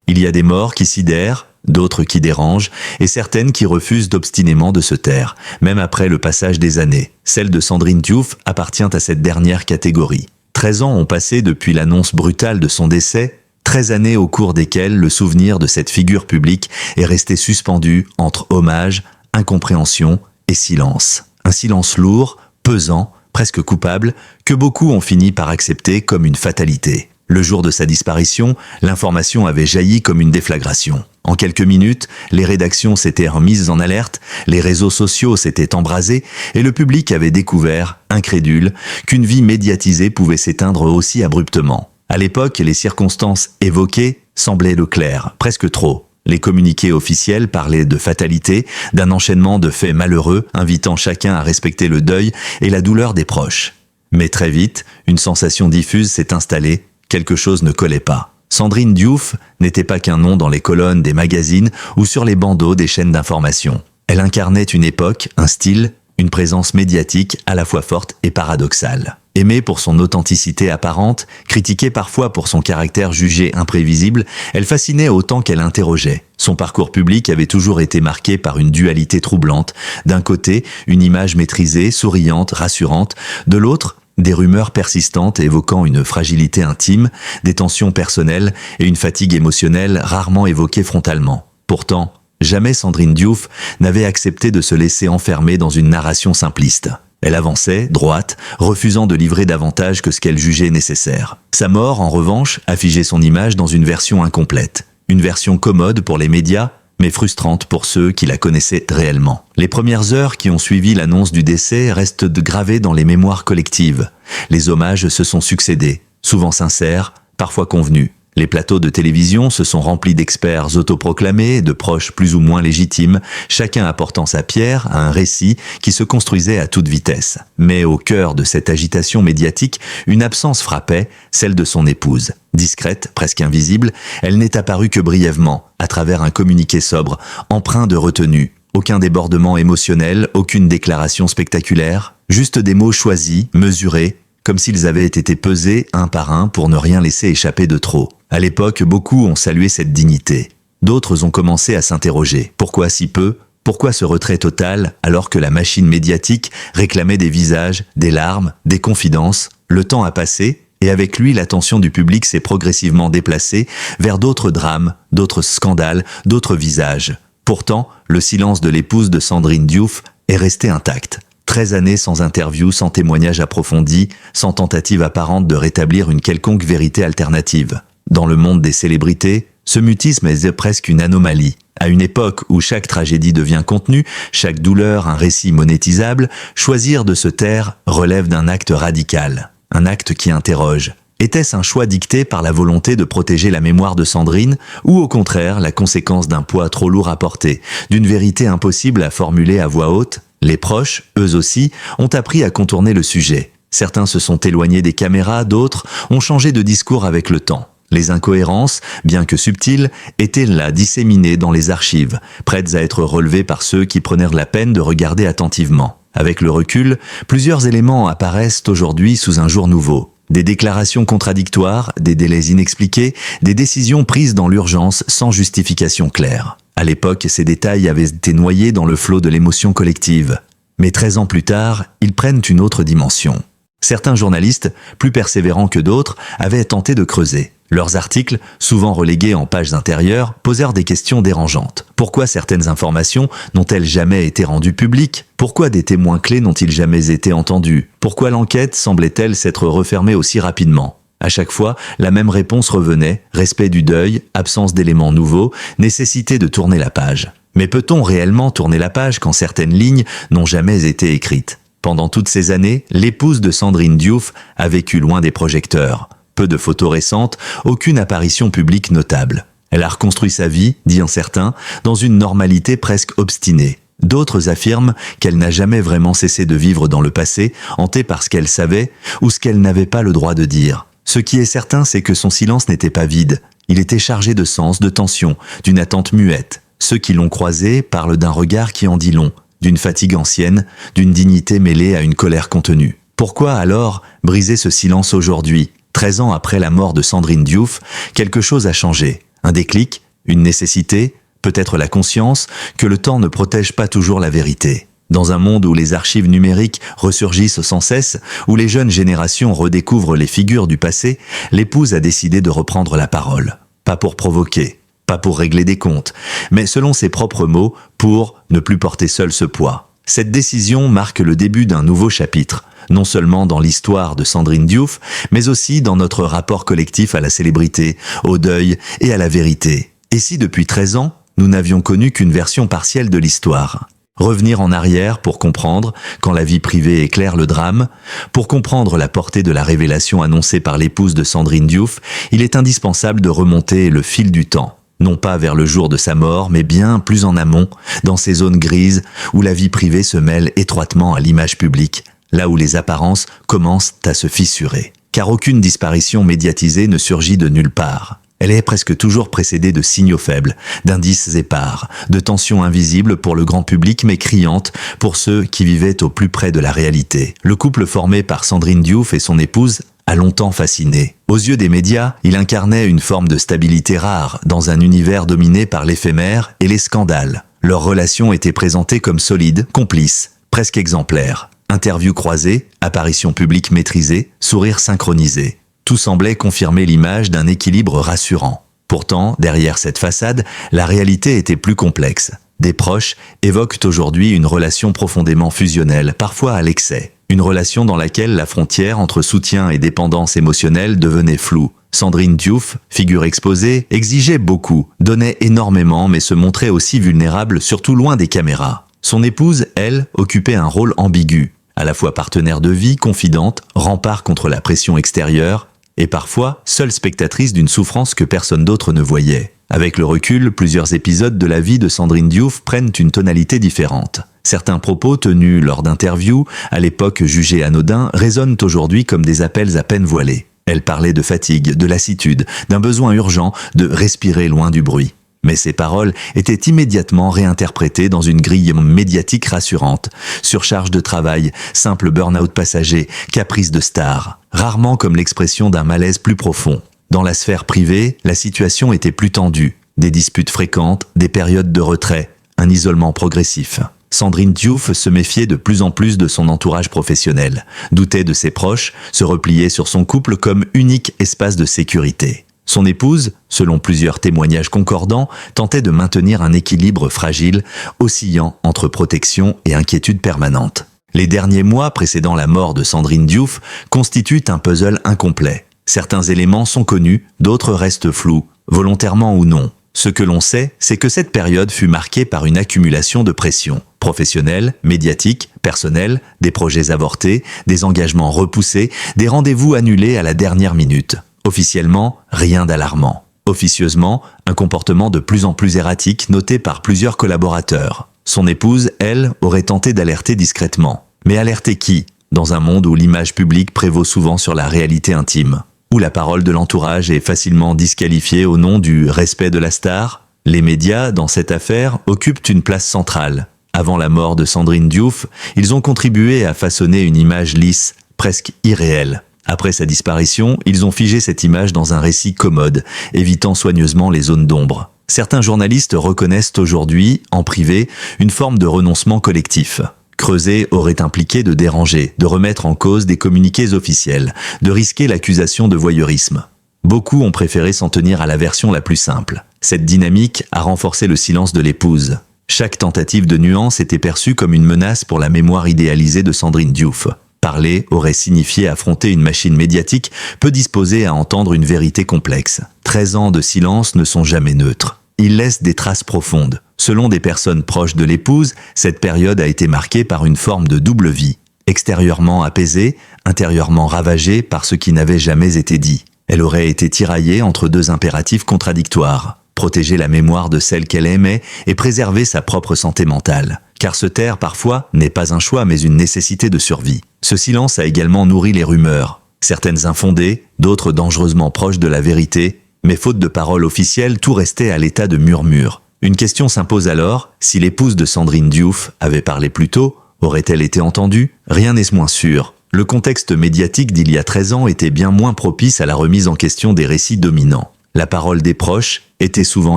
Il y a des morts qui sidèrent, d'autres qui dérangent, et certaines qui refusent obstinément de se taire, même après le passage des années. Celle de Sandrine Diouf appartient à cette dernière catégorie. 13 ans ont passé depuis l'annonce brutale de son décès, 13 années au cours desquelles le souvenir de cette figure publique est resté suspendu entre hommage, incompréhension et silence. Un silence lourd, pesant, presque coupable, que beaucoup ont fini par accepter comme une fatalité. Le jour de sa disparition, l'information avait jailli comme une déflagration. En quelques minutes, les rédactions s'étaient remises en alerte, les réseaux sociaux s'étaient embrasés et le public avait découvert, incrédule, qu'une vie médiatisée pouvait s'éteindre aussi abruptement. À l'époque, les circonstances évoquées semblaient le clair, presque trop. Les communiqués officiels parlaient de fatalité, d'un enchaînement de faits malheureux, invitant chacun à respecter le deuil et la douleur des proches. Mais très vite, une sensation diffuse s'est installée, quelque chose ne collait pas. Sandrine Diouf n'était pas qu'un nom dans les colonnes des magazines ou sur les bandeaux des chaînes d'information. Elle incarnait une époque, un style, une présence médiatique à la fois forte et paradoxale. Aimée pour son authenticité apparente, critiquée parfois pour son caractère jugé imprévisible, elle fascinait autant qu'elle interrogeait. Son parcours public avait toujours été marqué par une dualité troublante. D'un côté, une image maîtrisée, souriante, rassurante. De l'autre, des rumeurs persistantes évoquant une fragilité intime, des tensions personnelles et une fatigue émotionnelle rarement évoquées frontalement. Pourtant, jamais Sandrine Diouf n'avait accepté de se laisser enfermer dans une narration simpliste. Elle avançait, droite, refusant de livrer davantage que ce qu'elle jugeait nécessaire. Sa mort, en revanche, affigeait son image dans une version incomplète. Une version commode pour les médias, mais frustrante pour ceux qui la connaissaient réellement. Les premières heures qui ont suivi l'annonce du décès restent gravées dans les mémoires collectives. Les hommages se sont succédés, souvent sincères, parfois convenus. Les plateaux de télévision se sont remplis d'experts autoproclamés, de proches plus ou moins légitimes, chacun apportant sa pierre à un récit qui se construisait à toute vitesse. Mais au cœur de cette agitation médiatique, une absence frappait, celle de son épouse. Discrète, presque invisible, elle n'est apparue que brièvement, à travers un communiqué sobre, empreint de retenue. Aucun débordement émotionnel, aucune déclaration spectaculaire, juste des mots choisis, mesurés, comme s'ils avaient été pesés un par un pour ne rien laisser échapper de trop. À l'époque, beaucoup ont salué cette dignité. D'autres ont commencé à s'interroger. Pourquoi si peu ? Pourquoi ce retrait total alors que la machine médiatique réclamait des visages, des larmes, des confidences ? Le temps a passé et avec lui l'attention du public s'est progressivement déplacée vers d'autres drames, d'autres scandales, d'autres visages. Pourtant, le silence de l'épouse de Sandrine Diouf est resté intact. 13 années sans interview, sans témoignage approfondi, sans tentative apparente de rétablir une quelconque vérité alternative. Dans le monde des célébrités, ce mutisme est presque une anomalie. À une époque où chaque tragédie devient contenu, chaque douleur un récit monétisable, choisir de se taire relève d'un acte radical. Un acte qui interroge. Était-ce un choix dicté par la volonté de protéger la mémoire de Sandrine, ou au contraire la conséquence d'un poids trop lourd à porter, d'une vérité impossible à formuler à voix haute ? Les proches, eux aussi, ont appris à contourner le sujet. Certains se sont éloignés des caméras, d'autres ont changé de discours avec le temps. Les incohérences, bien que subtiles, étaient là disséminées dans les archives, prêtes à être relevées par ceux qui prenaient la peine de regarder attentivement. Avec le recul, plusieurs éléments apparaissent aujourd'hui sous un jour nouveau. Des déclarations contradictoires, des délais inexpliqués, des décisions prises dans l'urgence sans justification claire. À l'époque, ces détails avaient été noyés dans le flot de l'émotion collective. Mais 13 ans plus tard, ils prennent une autre dimension. Certains journalistes, plus persévérants que d'autres, avaient tenté de creuser. Leurs articles, souvent relégués en pages intérieures, posèrent des questions dérangeantes. Pourquoi certaines informations n'ont-elles jamais été rendues publiques ? Pourquoi des témoins clés n'ont-ils jamais été entendus ? Pourquoi l'enquête semblait-elle s'être refermée aussi rapidement ? À chaque fois, la même réponse revenait, respect du deuil, absence d'éléments nouveaux, nécessité de tourner la page. Mais peut-on réellement tourner la page quand certaines lignes n'ont jamais été écrites ? Pendant toutes ces années, l'épouse de Sandrine Diouf a vécu loin des projecteurs. Peu de photos récentes, aucune apparition publique notable. Elle a reconstruit sa vie, diront certains, dans une normalité presque obstinée. D'autres affirment qu'elle n'a jamais vraiment cessé de vivre dans le passé, hantée par ce qu'elle savait ou ce qu'elle n'avait pas le droit de dire. Ce qui est certain, c'est que son silence n'était pas vide. Il était chargé de sens, de tension, d'une attente muette. Ceux qui l'ont croisé parlent d'un regard qui en dit long, d'une fatigue ancienne, d'une dignité mêlée à une colère contenue. Pourquoi alors briser ce silence aujourd'hui ? 13 ans après la mort de Sandrine Diouf, quelque chose a changé. Un déclic, une nécessité, peut-être la conscience que le temps ne protège pas toujours la vérité. Dans un monde où les archives numériques ressurgissent sans cesse, où les jeunes générations redécouvrent les figures du passé, l'épouse a décidé de reprendre la parole. Pas pour provoquer, pas pour régler des comptes, mais selon ses propres mots, pour ne plus porter seul ce poids. Cette décision marque le début d'un nouveau chapitre, non seulement dans l'histoire de Sandrine Diouf, mais aussi dans notre rapport collectif à la célébrité, au deuil et à la vérité. Et si depuis 13 ans, nous n'avions connu qu'une version partielle de l'histoire ? Revenir en arrière pour comprendre, quand la vie privée éclaire le drame, pour comprendre la portée de la révélation annoncée par l'épouse de Sandrine Diouf, il est indispensable de remonter le fil du temps. Non pas vers le jour de sa mort, mais bien plus en amont, dans ces zones grises où la vie privée se mêle étroitement à l'image publique, là où les apparences commencent à se fissurer. Car aucune disparition médiatisée ne surgit de nulle part. Elle est presque toujours précédée de signaux faibles, d'indices épars, de tensions invisibles pour le grand public mais criantes pour ceux qui vivaient au plus près de la réalité. Le couple formé par Sandrine Diouf et son épouse a longtemps fasciné. Aux yeux des médias, il incarnait une forme de stabilité rare dans un univers dominé par l'éphémère et les scandales. Leur relation était présentée comme solide, complice, presque exemplaire. Interviews croisées, apparitions publiques maîtrisées, sourires synchronisés. Tout semblait confirmer l'image d'un équilibre rassurant. Pourtant, derrière cette façade, la réalité était plus complexe. Des proches évoquent aujourd'hui une relation profondément fusionnelle, parfois à l'excès. Une relation dans laquelle la frontière entre soutien et dépendance émotionnelle devenait floue. Sandrine Diouf, figure exposée, exigeait beaucoup, donnait énormément mais se montrait aussi vulnérable, surtout loin des caméras. Son épouse, elle, occupait un rôle ambigu, à la fois partenaire de vie, confidente, rempart contre la pression extérieure, et parfois seule spectatrice d'une souffrance que personne d'autre ne voyait. Avec le recul, plusieurs épisodes de la vie de Sandrine Diouf prennent une tonalité différente. Certains propos tenus lors d'interviews, à l'époque jugés anodins, résonnent aujourd'hui comme des appels à peine voilés. Elle parlait de fatigue, de lassitude, d'un besoin urgent de respirer loin du bruit. Mais ces paroles étaient immédiatement réinterprétées dans une grille médiatique rassurante. Surcharge de travail, simple burn-out passager, caprice de star. Rarement comme l'expression d'un malaise plus profond. Dans la sphère privée, la situation était plus tendue. Des disputes fréquentes, des périodes de retrait, un isolement progressif. Sandrine Diouf se méfiait de plus en plus de son entourage professionnel, doutait de ses proches, se repliait sur son couple comme unique espace de sécurité. Son épouse, selon plusieurs témoignages concordants, tentait de maintenir un équilibre fragile, oscillant entre protection et inquiétude permanente. Les derniers mois précédant la mort de Sandrine Diouf constituent un puzzle incomplet. Certains éléments sont connus, d'autres restent flous, volontairement ou non. Ce que l'on sait, c'est que cette période fut marquée par une accumulation de pressions professionnelles, médiatiques, personnelles, des projets avortés, des engagements repoussés, des rendez-vous annulés à la dernière minute. Officiellement, rien d'alarmant. Officieusement, un comportement de plus en plus erratique noté par plusieurs collaborateurs. Son épouse, elle, aurait tenté d'alerter discrètement. Mais alerter qui ? Dans un monde où l'image publique prévaut souvent sur la réalité intime. Où la parole de l'entourage est facilement disqualifiée au nom du respect de la star, les médias, dans cette affaire, occupent une place centrale. Avant la mort de Sandrine Diouf, ils ont contribué à façonner une image lisse, presque irréelle. Après sa disparition, ils ont figé cette image dans un récit commode, évitant soigneusement les zones d'ombre. Certains journalistes reconnaissent aujourd'hui, en privé, une forme de renoncement collectif. Creuser aurait impliqué de déranger, de remettre en cause des communiqués officiels, de risquer l'accusation de voyeurisme. Beaucoup ont préféré s'en tenir à la version la plus simple. Cette dynamique a renforcé le silence de l'épouse. Chaque tentative de nuance était perçue comme une menace pour la mémoire idéalisée de Sandrine Diouf. Parler aurait signifié affronter une machine médiatique peu disposée à entendre une vérité complexe. 13 ans de silence ne sont jamais neutres. Ils laissent des traces profondes. Selon des personnes proches de l'épouse, cette période a été marquée par une forme de double vie. Extérieurement apaisée, intérieurement ravagée par ce qui n'avait jamais été dit. Elle aurait été tiraillée entre deux impératifs contradictoires. Protéger la mémoire de celle qu'elle aimait et préserver sa propre santé mentale. Car se taire parfois n'est pas un choix mais une nécessité de survie. Ce silence a également nourri les rumeurs. Certaines infondées, d'autres dangereusement proches de la vérité, mais faute de paroles officielles, tout restait à l'état de murmure. Une question s'impose alors, si l'épouse de Sandrine Diouf avait parlé plus tôt, aurait-elle été entendue ? Rien n'est moins sûr. Le contexte médiatique d'il y a 13 ans était bien moins propice à la remise en question des récits dominants. La parole des proches était souvent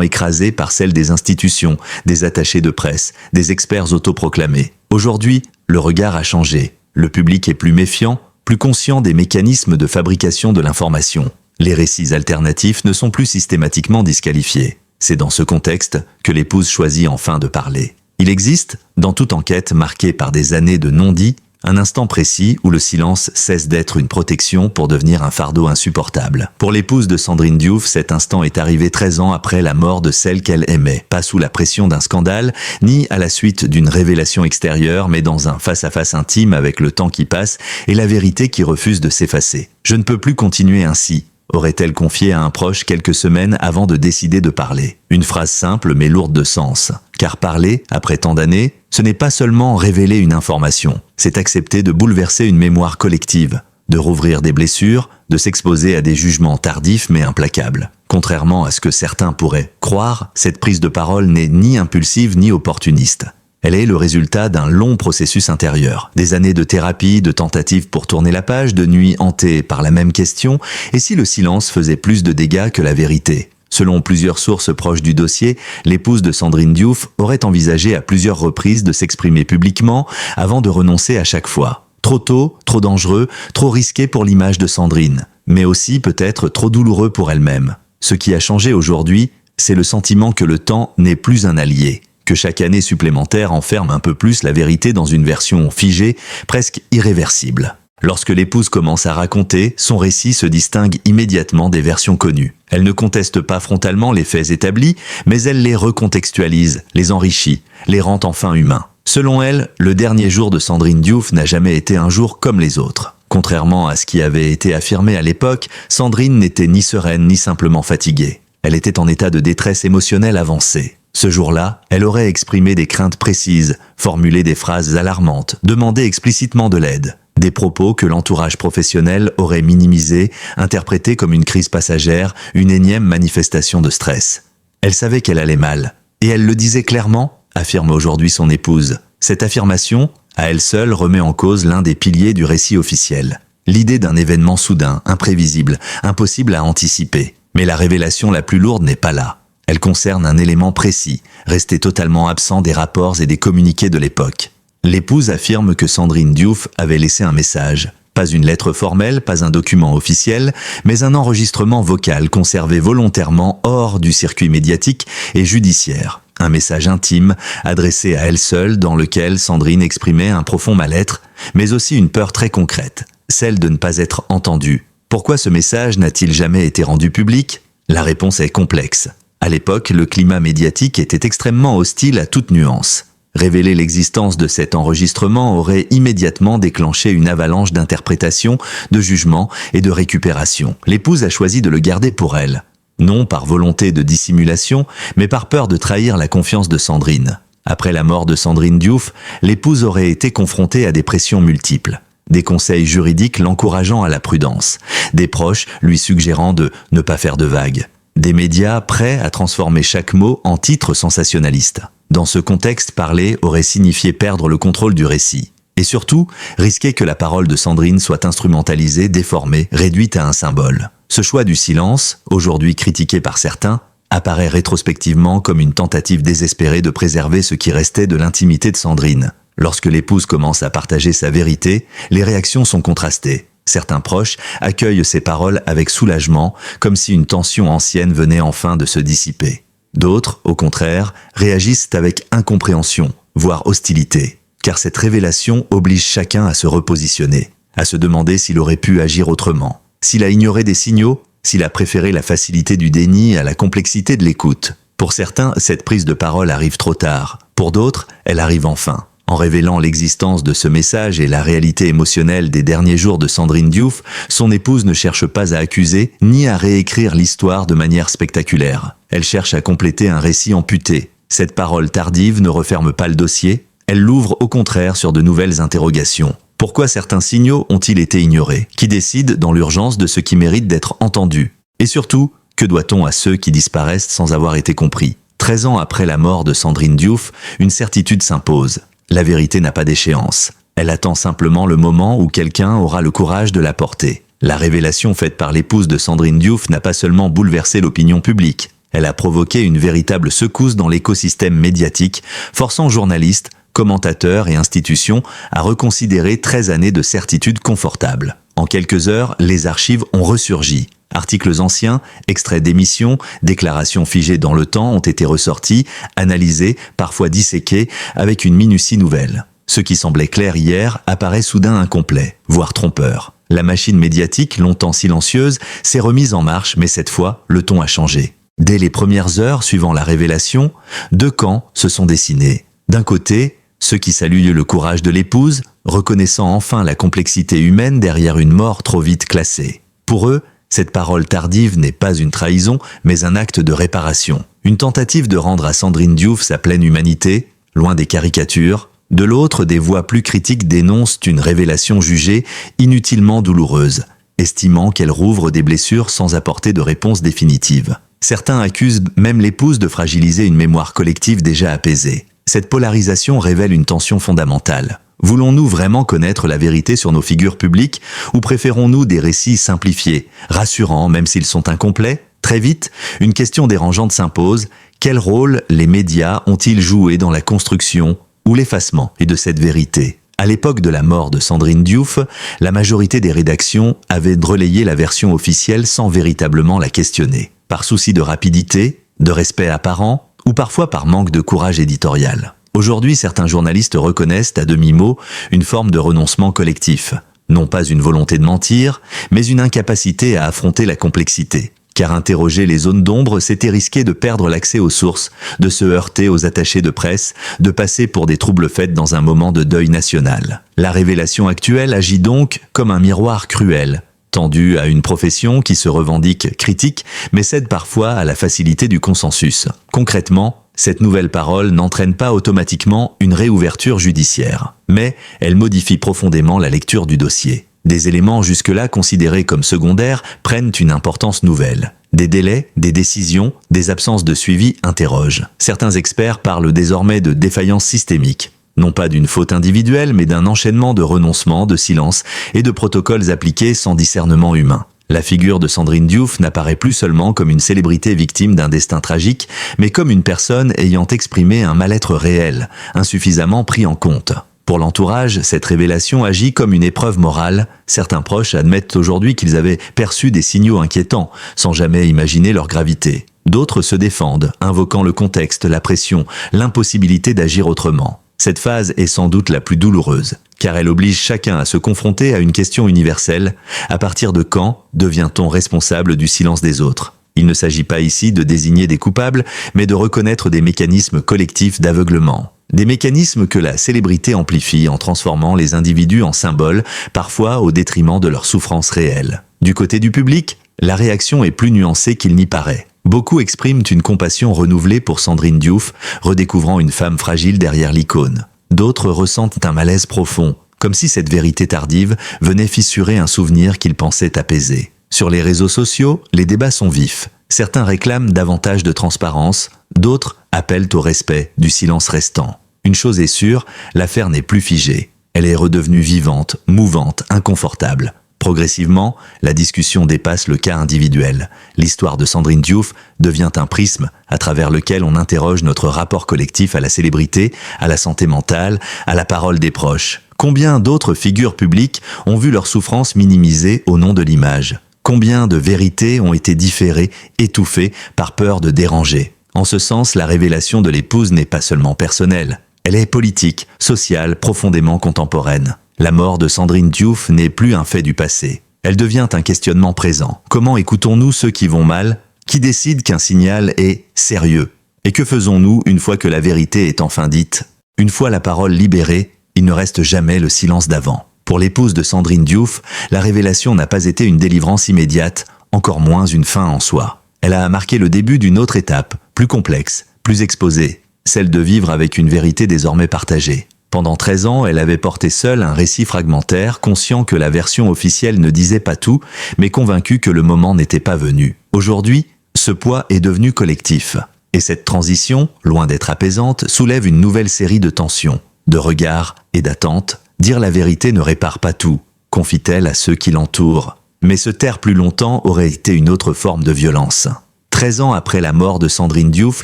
écrasée par celle des institutions, des attachés de presse, des experts autoproclamés. Aujourd'hui, le regard a changé. Le public est plus méfiant, plus conscient des mécanismes de fabrication de l'information. Les récits alternatifs ne sont plus systématiquement disqualifiés. C'est dans ce contexte que l'épouse choisit enfin de parler. Il existe, dans toute enquête marquée par des années de non-dits, un instant précis où le silence cesse d'être une protection pour devenir un fardeau insupportable. Pour l'épouse de Sandrine Diouf, cet instant est arrivé 13 ans après la mort de celle qu'elle aimait. Pas sous la pression d'un scandale, ni à la suite d'une révélation extérieure, mais dans un face-à-face intime avec le temps qui passe et la vérité qui refuse de s'effacer. « Je ne peux plus continuer ainsi », aurait-elle confié à un proche quelques semaines avant de décider de parler. Une phrase simple mais lourde de sens. Car parler, après tant d'années, ce n'est pas seulement révéler une information, c'est accepter de bouleverser une mémoire collective, de rouvrir des blessures, de s'exposer à des jugements tardifs mais implacables. Contrairement à ce que certains pourraient croire, cette prise de parole n'est ni impulsive ni opportuniste. Elle est le résultat d'un long processus intérieur, des années de thérapie, de tentatives pour tourner la page, de nuits hantées par la même question, et si le silence faisait plus de dégâts que la vérité. Selon plusieurs sources proches du dossier, l'épouse de Sandrine Diouf aurait envisagé à plusieurs reprises de s'exprimer publiquement avant de renoncer à chaque fois. Trop tôt, trop dangereux, trop risqué pour l'image de Sandrine, mais aussi peut-être trop douloureux pour elle-même. Ce qui a changé aujourd'hui, c'est le sentiment que le temps n'est plus un allié, que chaque année supplémentaire enferme un peu plus la vérité dans une version figée, presque irréversible. Lorsque l'épouse commence à raconter, son récit se distingue immédiatement des versions connues. Elle ne conteste pas frontalement les faits établis, mais elle les recontextualise, les enrichit, les rend enfin humains. Selon elle, le dernier jour de Sandrine Diouf n'a jamais été un jour comme les autres. Contrairement à ce qui avait été affirmé à l'époque, Sandrine n'était ni sereine ni simplement fatiguée. Elle était en état de détresse émotionnelle avancée. Ce jour-là, elle aurait exprimé des craintes précises, formulé des phrases alarmantes, demandé explicitement de l'aide. Des propos que l'entourage professionnel aurait minimisés, interprétés comme une crise passagère, une énième manifestation de stress. Elle savait qu'elle allait mal, et elle le disait clairement, affirme aujourd'hui son épouse. Cette affirmation, à elle seule, remet en cause l'un des piliers du récit officiel. L'idée d'un événement soudain, imprévisible, impossible à anticiper. Mais la révélation la plus lourde n'est pas là. Elle concerne un élément précis, resté totalement absent des rapports et des communiqués de l'époque. L'épouse affirme que Sandrine Diouf avait laissé un message. Pas une lettre formelle, pas un document officiel, mais un enregistrement vocal conservé volontairement hors du circuit médiatique et judiciaire. Un message intime, adressé à elle seule, dans lequel Sandrine exprimait un profond mal-être, mais aussi une peur très concrète, celle de ne pas être entendue. Pourquoi ce message n'a-t-il jamais été rendu public ? La réponse est complexe. À l'époque, le climat médiatique était extrêmement hostile à toute nuance. Révéler l'existence de cet enregistrement aurait immédiatement déclenché une avalanche d'interprétations, de jugements et de récupérations. L'épouse a choisi de le garder pour elle. Non par volonté de dissimulation, mais par peur de trahir la confiance de Sandrine. Après la mort de Sandrine Diouf, l'épouse aurait été confrontée à des pressions multiples. Des conseils juridiques l'encourageant à la prudence. Des proches lui suggérant de ne pas faire de vagues. Des médias prêts à transformer chaque mot en titre sensationnaliste. Dans ce contexte, parler aurait signifié perdre le contrôle du récit. Et surtout, risquer que la parole de Sandrine soit instrumentalisée, déformée, réduite à un symbole. Ce choix du silence, aujourd'hui critiqué par certains, apparaît rétrospectivement comme une tentative désespérée de préserver ce qui restait de l'intimité de Sandrine. Lorsque l'épouse commence à partager sa vérité, les réactions sont contrastées. Certains proches accueillent ces paroles avec soulagement, comme si une tension ancienne venait enfin de se dissiper. D'autres, au contraire, réagissent avec incompréhension, voire hostilité, car cette révélation oblige chacun à se repositionner, à se demander s'il aurait pu agir autrement, s'il a ignoré des signaux, s'il a préféré la facilité du déni à la complexité de l'écoute. Pour certains, cette prise de parole arrive trop tard, pour d'autres, elle arrive enfin. En révélant l'existence de ce message et la réalité émotionnelle des derniers jours de Sandrine Diouf, son épouse ne cherche pas à accuser ni à réécrire l'histoire de manière spectaculaire. Elle cherche à compléter un récit amputé. Cette parole tardive ne referme pas le dossier, elle l'ouvre au contraire sur de nouvelles interrogations. Pourquoi certains signaux ont-ils été ignorés ? Qui décide dans l'urgence de ce qui mérite d'être entendu ? Et surtout, que doit-on à ceux qui disparaissent sans avoir été compris ? 13 ans après la mort de Sandrine Diouf, une certitude s'impose. La vérité n'a pas d'échéance. Elle attend simplement le moment où quelqu'un aura le courage de la porter. La révélation faite par l'épouse de Sandrine Diouf n'a pas seulement bouleversé l'opinion publique, elle a provoqué une véritable secousse dans l'écosystème médiatique, forçant journalistes, commentateurs et institutions à reconsidérer 13 années de certitude confortable. En quelques heures, les archives ont ressurgi. Articles anciens, extraits d'émissions, déclarations figées dans le temps ont été ressortis, analysés, parfois disséqués, avec une minutie nouvelle. Ce qui semblait clair hier apparaît soudain incomplet, voire trompeur. La machine médiatique, longtemps silencieuse, s'est remise en marche, mais cette fois, le ton a changé. Dès les premières heures suivant la révélation, deux camps se sont dessinés. D'un côté, ceux qui saluent le courage de l'épouse, reconnaissant enfin la complexité humaine derrière une mort trop vite classée. Pour eux, cette parole tardive n'est pas une trahison, mais un acte de réparation. Une tentative de rendre à Sandrine Diouf sa pleine humanité, loin des caricatures. De l'autre, des voix plus critiques dénoncent une révélation jugée inutilement douloureuse, estimant qu'elle rouvre des blessures sans apporter de réponse définitive. Certains accusent même l'épouse de fragiliser une mémoire collective déjà apaisée. Cette polarisation révèle une tension fondamentale. Voulons-nous vraiment connaître la vérité sur nos figures publiques ou préférons-nous des récits simplifiés, rassurants même s'ils sont incomplets? Très vite, une question dérangeante s'impose. Quel rôle les médias ont-ils joué dans la construction ou l'effacement de cette vérité? À l'époque de la mort de Sandrine Diouf, la majorité des rédactions avaient relayé la version officielle sans véritablement la questionner. Par souci de rapidité, de respect apparent, ou parfois par manque de courage éditorial. Aujourd'hui, certains journalistes reconnaissent à demi-mot une forme de renoncement collectif. Non pas une volonté de mentir, mais une incapacité à affronter la complexité. Car interroger les zones d'ombre, c'était risquer de perdre l'accès aux sources, de se heurter aux attachés de presse, de passer pour des troubles-fêtes dans un moment de deuil national. La révélation actuelle agit donc comme un miroir cruel, tendu à une profession qui se revendique critique, mais cède parfois à la facilité du consensus. Concrètement, cette nouvelle parole n'entraîne pas automatiquement une réouverture judiciaire, mais elle modifie profondément la lecture du dossier. Des éléments jusque-là considérés comme secondaires prennent une importance nouvelle. Des délais, des décisions, des absences de suivi interrogent. Certains experts parlent désormais de défaillance systémique. Non pas d'une faute individuelle, mais d'un enchaînement de renoncements, de silences et de protocoles appliqués sans discernement humain. La figure de Sandrine Diouf n'apparaît plus seulement comme une célébrité victime d'un destin tragique, mais comme une personne ayant exprimé un mal-être réel, insuffisamment pris en compte. Pour l'entourage, cette révélation agit comme une épreuve morale. Certains proches admettent aujourd'hui qu'ils avaient perçu des signaux inquiétants, sans jamais imaginer leur gravité. D'autres se défendent, invoquant le contexte, la pression, l'impossibilité d'agir autrement. Cette phase est sans doute la plus douloureuse, car elle oblige chacun à se confronter à une question universelle. À partir de quand devient-on responsable du silence des autres? Il ne s'agit pas ici de désigner des coupables, mais de reconnaître des mécanismes collectifs d'aveuglement. Des mécanismes que la célébrité amplifie en transformant les individus en symboles, parfois au détriment de leur souffrance réelle. Du côté du public, la réaction est plus nuancée qu'il n'y paraît. Beaucoup expriment une compassion renouvelée pour Sandrine Diouf, redécouvrant une femme fragile derrière l'icône. D'autres ressentent un malaise profond, comme si cette vérité tardive venait fissurer un souvenir qu'ils pensaient apaisé. Sur les réseaux sociaux, les débats sont vifs. Certains réclament davantage de transparence, d'autres appellent au respect du silence restant. Une chose est sûre, l'affaire n'est plus figée. Elle est redevenue vivante, mouvante, inconfortable. Progressivement, la discussion dépasse le cas individuel. L'histoire de Sandrine Diouf devient un prisme à travers lequel on interroge notre rapport collectif à la célébrité, à la santé mentale, à la parole des proches. Combien d'autres figures publiques ont vu leur souffrance minimisée au nom de l'image? Combien de vérités ont été différées, étouffées par peur de déranger? En ce sens, la révélation de l'épouse n'est pas seulement personnelle. Elle est politique, sociale, profondément contemporaine. La mort de Sandrine Diouf n'est plus un fait du passé. Elle devient un questionnement présent. Comment écoutons-nous ceux qui vont mal? Qui décide qu'un signal est sérieux? Et que faisons-nous une fois que la vérité est enfin dite? Une fois la parole libérée, il ne reste jamais le silence d'avant. Pour l'épouse de Sandrine Diouf, la révélation n'a pas été une délivrance immédiate, encore moins une fin en soi. Elle a marqué le début d'une autre étape, plus complexe, plus exposée, celle de vivre avec une vérité désormais partagée. Pendant 13 ans, elle avait porté seule un récit fragmentaire, conscient que la version officielle ne disait pas tout, mais convaincue que le moment n'était pas venu. Aujourd'hui, ce poids est devenu collectif. Et cette transition, loin d'être apaisante, soulève une nouvelle série de tensions, de regards et d'attentes. Dire la vérité ne répare pas tout, confie-t-elle à ceux qui l'entourent. Mais se taire plus longtemps aurait été une autre forme de violence. 13 ans après la mort de Sandrine Diouf,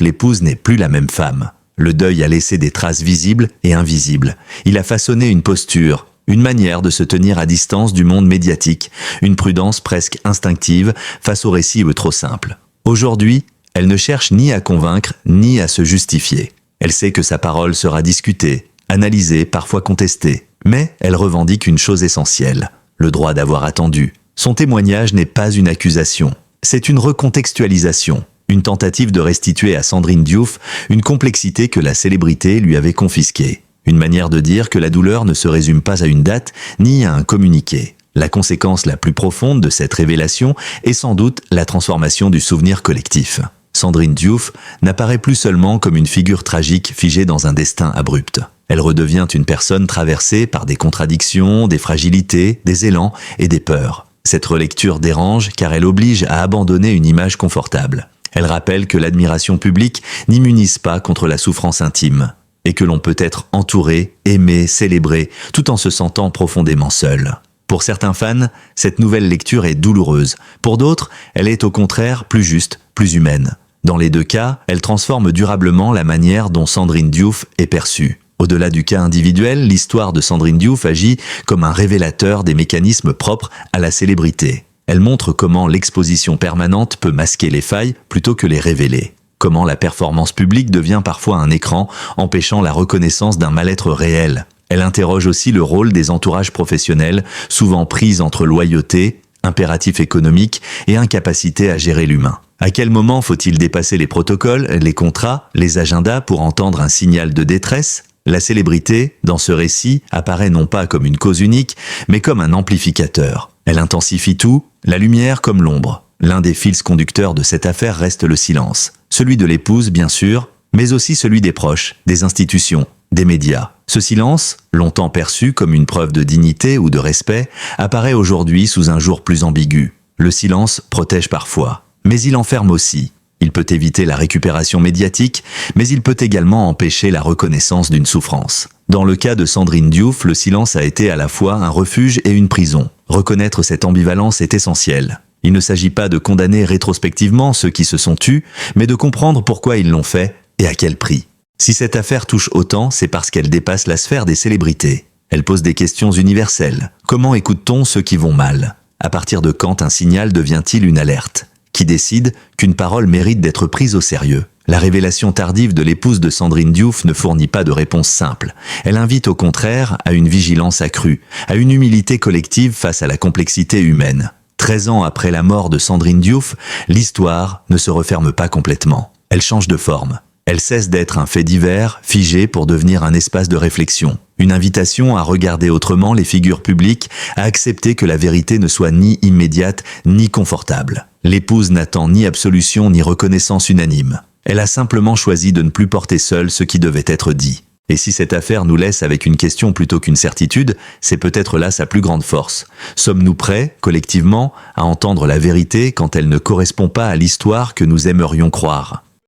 l'épouse n'est plus la même femme. Le deuil a laissé des traces visibles et invisibles. Il a façonné une posture, une manière de se tenir à distance du monde médiatique, une prudence presque instinctive face aux récits trop simples. Aujourd'hui, elle ne cherche ni à convaincre, ni à se justifier. Elle sait que sa parole sera discutée, analysée, parfois contestée. Mais elle revendique une chose essentielle, le droit d'avoir attendu. Son témoignage n'est pas une accusation, c'est une recontextualisation, une tentative de restituer à Sandrine Diouf une complexité que la célébrité lui avait confisquée. Une manière de dire que la douleur ne se résume pas à une date ni à un communiqué. La conséquence la plus profonde de cette révélation est sans doute la transformation du souvenir collectif. Sandrine Diouf n'apparaît plus seulement comme une figure tragique figée dans un destin abrupt. Elle redevient une personne traversée par des contradictions, des fragilités, des élans et des peurs. Cette relecture dérange car elle oblige à abandonner une image confortable. Elle rappelle que l'admiration publique n'immunise pas contre la souffrance intime et que l'on peut être entouré, aimé, célébré, tout en se sentant profondément seul. Pour certains fans, cette nouvelle lecture est douloureuse. Pour d'autres, elle est au contraire plus juste, plus humaine. Dans les deux cas, elle transforme durablement la manière dont Sandrine Diouf est perçue. Au-delà du cas individuel, l'histoire de Sandrine Diouf agit comme un révélateur des mécanismes propres à la célébrité. Elle montre comment l'exposition permanente peut masquer les failles plutôt que les révéler. Comment la performance publique devient parfois un écran, empêchant la reconnaissance d'un mal-être réel. Elle interroge aussi le rôle des entourages professionnels, souvent pris entre loyauté, impératif économique et incapacité à gérer l'humain. À quel moment faut-il dépasser les protocoles, les contrats, les agendas pour entendre un signal de détresse ? La célébrité, dans ce récit, apparaît non pas comme une cause unique, mais comme un amplificateur. Elle intensifie tout, la lumière comme l'ombre. L'un des fils conducteurs de cette affaire reste le silence. Celui de l'épouse, bien sûr, mais aussi celui des proches, des institutions, des médias. Ce silence, longtemps perçu comme une preuve de dignité ou de respect, apparaît aujourd'hui sous un jour plus ambigu. Le silence protège parfois, mais il enferme aussi. Il peut éviter la récupération médiatique, mais il peut également empêcher la reconnaissance d'une souffrance. Dans le cas de Sandrine Diouf, le silence a été à la fois un refuge et une prison. Reconnaître cette ambivalence est essentiel. Il ne s'agit pas de condamner rétrospectivement ceux qui se sont tus, mais de comprendre pourquoi ils l'ont fait et à quel prix. Si cette affaire touche autant, c'est parce qu'elle dépasse la sphère des célébrités. Elle pose des questions universelles. Comment écoute-t-on ceux qui vont mal ? À partir de quand un signal devient-il une alerte ? Qui décide qu'une parole mérite d'être prise au sérieux ? La révélation tardive de l'épouse de Sandrine Diouf ne fournit pas de réponse simple. Elle invite au contraire à une vigilance accrue, à une humilité collective face à la complexité humaine. 13 ans après la mort de Sandrine Diouf, l'histoire ne se referme pas complètement. Elle change de forme. Elle cesse d'être un fait divers, figé pour devenir un espace de réflexion. Une invitation à regarder autrement les figures publiques, à accepter que la vérité ne soit ni immédiate ni confortable. L'épouse n'attend ni absolution ni reconnaissance unanime. Elle a simplement choisi de ne plus porter seule ce qui devait être dit. Et si cette affaire nous laisse avec une question plutôt qu'une certitude, c'est peut-être là sa plus grande force. Sommes-nous prêts, collectivement, à entendre la vérité quand elle ne correspond pas à l'histoire que nous aimerions croire ?